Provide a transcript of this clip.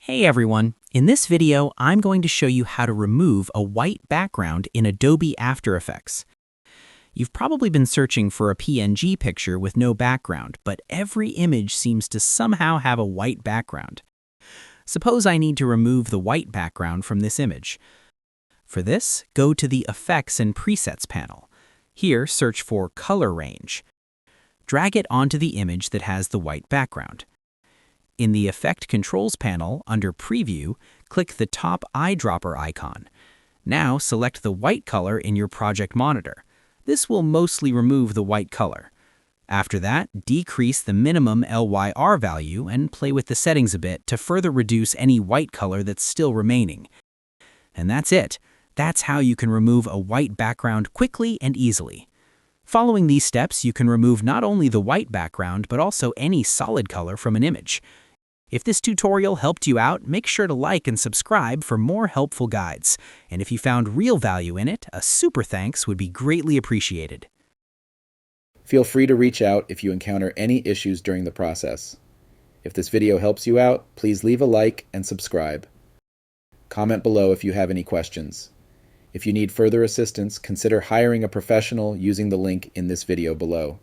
Hey everyone, in this video I'm going to show you how to remove a white background in Adobe After Effects. You've probably been searching for a PNG picture with no background, but every image seems to somehow have a white background. Suppose I need to remove the white background from this image. For this, go to the Effects and Presets panel. Here, search for Color Range. Drag it onto the image that has the white background. In the Effect Controls panel, under Preview, click the top eyedropper icon. Now select the white color in your project monitor. This will mostly remove the white color. After that, decrease the minimum LYR value and play with the settings a bit to further reduce any white color that's still remaining. And that's it. That's how you can remove a white background quickly and easily. Following these steps, you can remove not only the white background, but also any solid color from an image. If this tutorial helped you out, make sure to like and subscribe for more helpful guides. And if you found real value in it, a super thanks would be greatly appreciated. Feel free to reach out if you encounter any issues during the process. If this video helps you out, please leave a like and subscribe. Comment below if you have any questions. If you need further assistance, consider hiring a professional using the link in this video below.